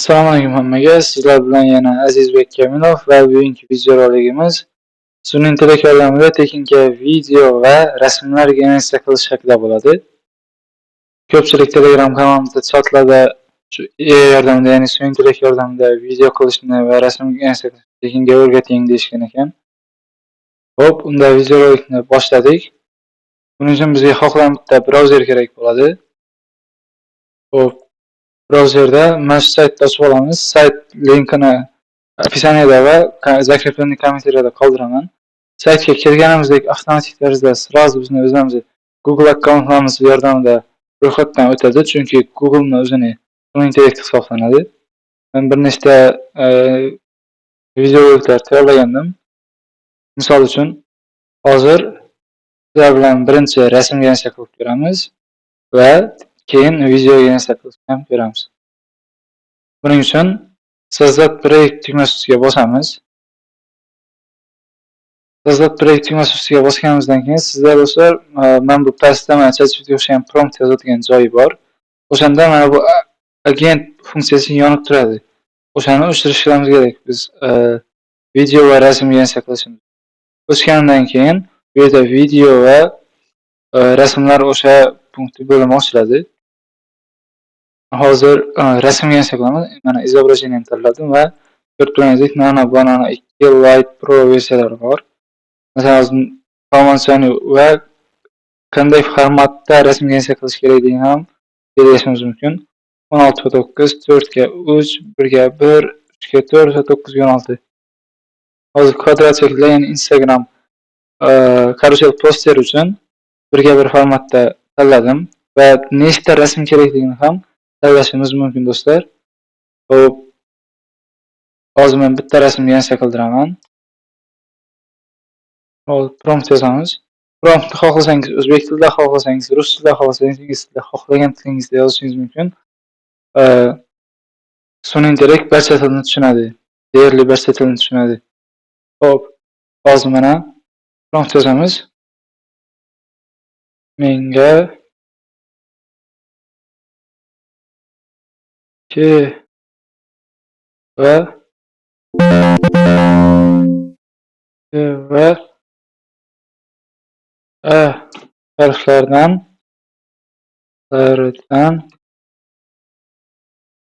Assalomu alaykum hammaga. Sizlar bilan yana Azizbek Kamilov va bugungi videorolikimiz sun'iy intellekt yordamida tekinga video va rasmlar generatsiya qilish haqida bo'ladi. Ko'pchilik Telegram kanalimizda chatlarda shu AI yordamida, ya'ni sun'iy intellekt yordamida video qilishni va rasm generatsiya qilishni tekinga o'rgating deyishgan ekan. Xo'p, unda videorolikni boshladik. Buning uchun bizga xohlagan bitta brauzer kerak bo'ladi. Xo'p, brauzerda mana shu saytni ochib olamiz. Sayt linkini opisaniyada va zakreplanish kommentariyada qoldiraman. Saytga kelganimizdek avtomatik tarzda sразу bizni o'zimiz Google akkauntlarimiz yordamida ro'yxatdan o'tadi, chunki Google'ning o'zini sun'iy intellekt hisoblanadi. Men bir nechta videoroliklar tayyorlagandim. Misol uchun, hozir sizlar bilan birinchi rasm generatsiya qilib ko'ramiz va keyin video generatsiya qilib ham ko'ramiz. Buning uchun so'zlab proyekt tugmasiga bosamiz. So'zlab proyekt tugmasiga bosganimizdan keyin sizlar do'stlar, men bu pastda mana ChatGPTga o'xshagan prompt yozadigan joyi bor. O'shanda mana bu agent funksiyasi yonib turadi. O'shani o'chirishimiz kerak biz video va rasm generatsiya qilishimiz. O'chgandan keyin bu yerda video va rasmlar o'sha punktda bo'limi ochiladi. Hozir rasm generatsiya qilaman. Mana izobrajeniyani tanladim va ko'rib turganingizdek Nano Banana 2 Lite Pro versiyalari bor. Masalan, formatni va qanday formatda rasm generatsiya qilish kerakligini ham belgilashingiz mumkin. 16:9, 4:3, 1:1, 3:4 va 9:16. Hozir kvadrat shaklda, ya'ni Instagram karusel poster uchun 1:1 formatda tanladim va nechta rasm kerakligini ham tanlashingiz mumkin do'stlar. Xo'p, hozir men bitta rasm generatsiya qildiraman. Hozir prompt yozamiz. Promptni xohlasangiz o'zbek tilida, xohlasangiz rus tilida, xohlasangiz ingliz tilida, xohlagan tilingizda yozishingiz mumkin. Sun'iy intellekt barcha tilni tushunadi. Deyarli barcha tilni tushunadi. Xo'p, hozir mana prompt yozamiz. Menga K va A harflaridan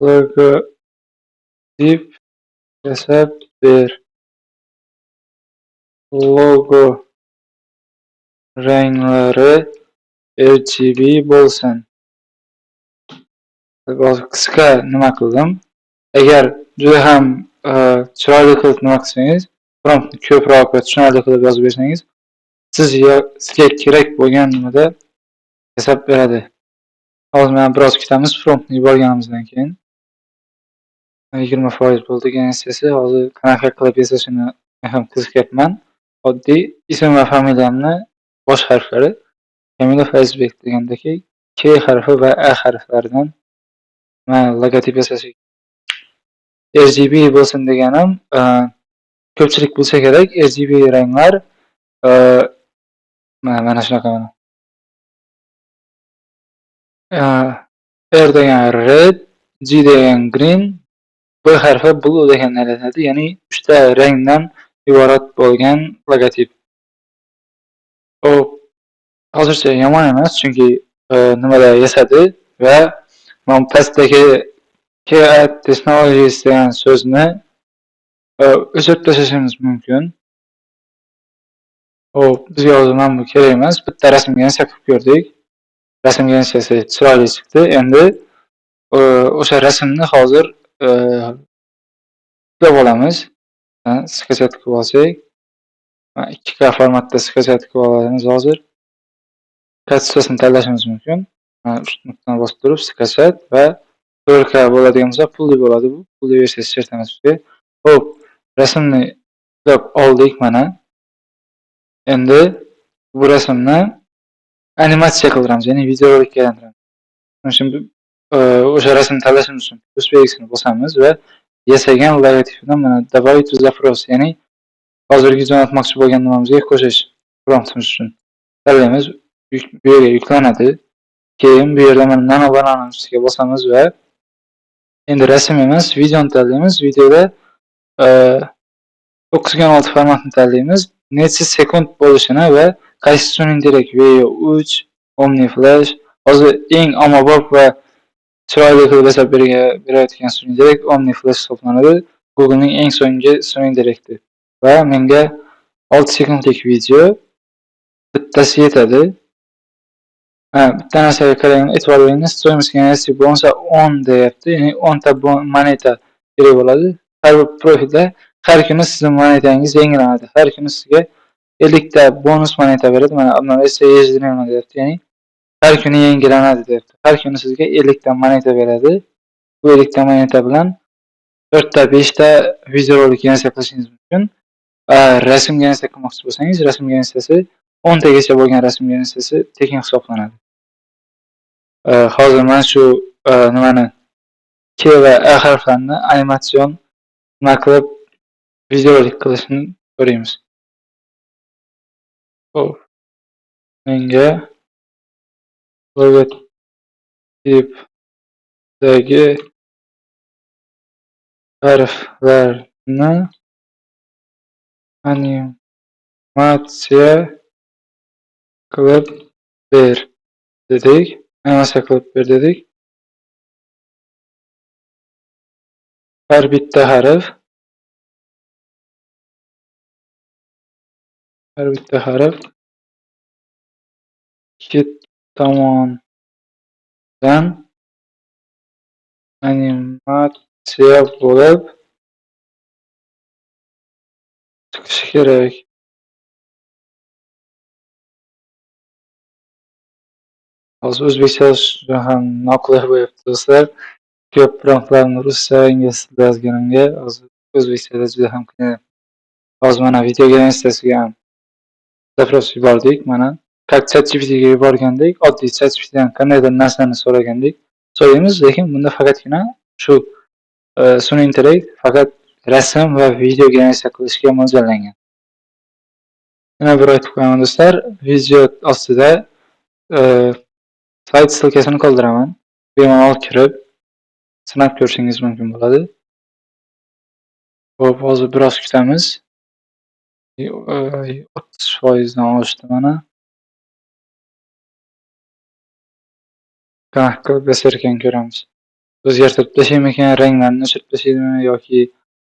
logotip yasab ber. Logo ranglari RGB bo'lsin. Hozir qisqa nima qildim? Agar juda ham chiroyli qilib nima qilsangiz, promptni ko'proq va tushunarli qilib yozib bersangiz, sizga kerak bo'lgan nimada yasab beradi. Hozir mana biroz kutamiz promptni yuborganimizdan keyin. 20% bo'ldi generatsiyasi. Hozir qanaqa qilib yasashini ham qiziqyapman. Oddiy ism va familiyamni bosh harflari Kamilov Azizbek degandagi K harfi va A harflaridan mana logotip yasash. RGB bo'lsin deganim ko'pchilik bilsa kerak, RGB ranglar mana shunaqa mana. R degan red, G degan green, B harfi blue degan aylanadi, ya'ni 3 ta rangdan iborat bo'lgan logotip. Hozircha yomon emas, chunki nimada yasadi va men pastdagi KI Technologies degan so'zni o'chirib tashlashimiz mumkin. Bizga hozir mana bu kerak emas. Bitta rasm generatsiya qilib ko'rdik. Rasm generatsiyasi chiroyli chiqdi. Endi o'sha rasmni hozir yuklab olamiz. Skachat qilib olsak, 2K formatda skachat qilib olamiz hozir. Kachchasini tanlashimiz mumkin. Mana uch nuqtani bosib turib skachat va 4K bo'ladigan bo'lsa pulli bo'ladi bu. Pulli versiyasi chertamiz bizga. Xo'p, rasmni yuklab oldik mana. Endi bu rasmni animatsiya qildiramiz, ya'ni videorolikka aylantiramiz. Shuning uchun o'sha rasmni tanlashimiz uchun plus belgisini bosamiz va yasagan logotipdan mana добавить в запрос, ya'ni hozirgi jo'natmoqchi bo'lgan nimamizga qo'shish promptimiz uchun tanlaymiz. Bu yerga yuklanadi. Keyin bu yerda mana Nano Banana ustiga bosamiz va Endi rasm emas, videoni tanlaymiz. Videoda 9x16 formatni tanlaymiz. Necha sekund bo'lishini va qaysi sun'iy interak VO3, OmniFlash, hozir eng ommabop va chiroyli qilib yasab berayotgan sun'iy interak OmniFlash hisoblanadi. Google'ning eng so'nggi sun'iy interakti. Va menga 6 sekundlik video bittasi yetadi. Bitta narsaga qarang, e'tibor bering. Stoyimizga nasib bo'lsa 10 deyapti, ya'ni 10 ta moneta kerak bo'ladi. Har bir profilda har kuni sizning monetangiz yangilanadi. Har kuni sizga 50 ta bonus moneta beradi. Mana obnovatsiya ежедневно deyapti, ya'ni har kuni yangilanadi deyapti. Har kuni sizga 50 ta moneta beradi. Bu 50 ta moneta bilan 4 ta 5 ta videorolik generatsiya qilishingiz mumkin. Rasm generatsiya qilmoqchi bo'lsangiz, rasm generatsiyasi 10 tagacha bo'lgan rasm generatsiyasi tekin hisoblanadi. Hozir mana shu nimani K va A harflarini animatsion nima qilib videorolik qilishni ko'ramiz. Xo'p. Menga logotipdagi harflarni animatsiya qilib ber dedik. Animatsiya qilib ber dedik. Har bitta harf 2 tomondan animatsiya bo'lib chiqishi kerak. Hozir o'zbekcha juda ham noqulay bo'lyapti do'stlar. Ko'p promptlarni ruscha, ingliz tilida yozganimga hozir o'zbekchada juda ham qiynalib. Hozir mana video generatsiyasiga ham zaпрос yubordik. Mana как ChatGPTga yuborgandek, oddiy ChatGPTdan qandaydir narsani so'ragandek so'raymiz, lekin bunda faqatgina shu sun'iy intellekt faqat rasm va video generatsiya qilishga mo'ljallangan. Yana bir aytib qo'yaman do'stlar, video ostida sayt ssilkasini qoldiraman. Bemalol kirib sinab ko'rishingiz mumkin bo'ladi. Xo'p, hozir biroz kutamiz. 30% dan oshdi mana. Qanaqa qilib yasar ekan ko'ramiz. O'zgartirib tashlaymikan, ranglarni o'chirib tashlaydimi yoki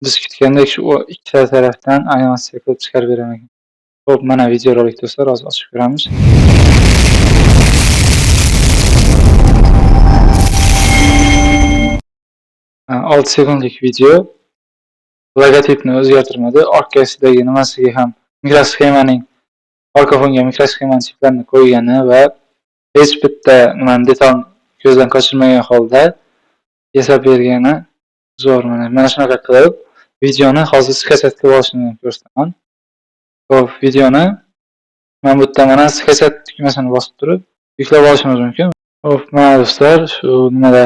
biz kutgandek shu ikkita tarafdan animatsiya qilib chiqarib beramikan. Xo'p, mana videorolik do'stlar, hozir ochib ko'ramiz. Olti sekundlik video. Logotipni o'zgartirmadi. Orqasidagi nimasiga ham mikrosxemaning orqa fonga mikrosxemaning chiplarini qo'ygani va hech bitta nimani detal ko'zdan qochirmagan holda yasab bergani zo'r. Mana shunaqa qilib videoni hozir sketch qilib olishni ko'rsataman. Xo'p, videoni mana bu yerda mana sketch tugmasini bosib turib yuklab olishimiz mumkin. Xo'p, mana do'stlar, shu nimada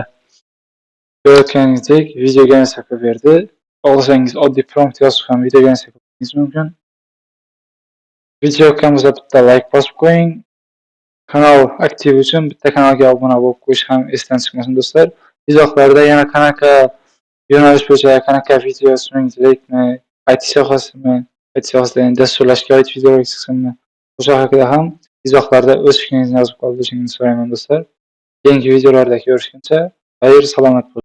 ko'rayotganingizdek video generatsiya qilib berdi. Xohlasangiz oddiy prompt yozib ham video generatsiya qilishingiz mumkin. Video yoqqaningizda bitta like bosib qo'ying. Kanal aktiv uchun bitta kanalga obuna bo'lib qo'yish ham esdan chiqmasin do'stlar. Izohlarda yana qanaqa yo'nalish bo'yicha qanaqa video sun'iy intellektni, IT sohasini, IT sohasida dasturlashga oid videolar chiqsinmi, o'sha haqida ham izohlarda o'z fikringizni yozib qoldirishingizni so'rayman do'stlar. Keyingi videolarda ko'rishguncha xayr, salomat bo'ling.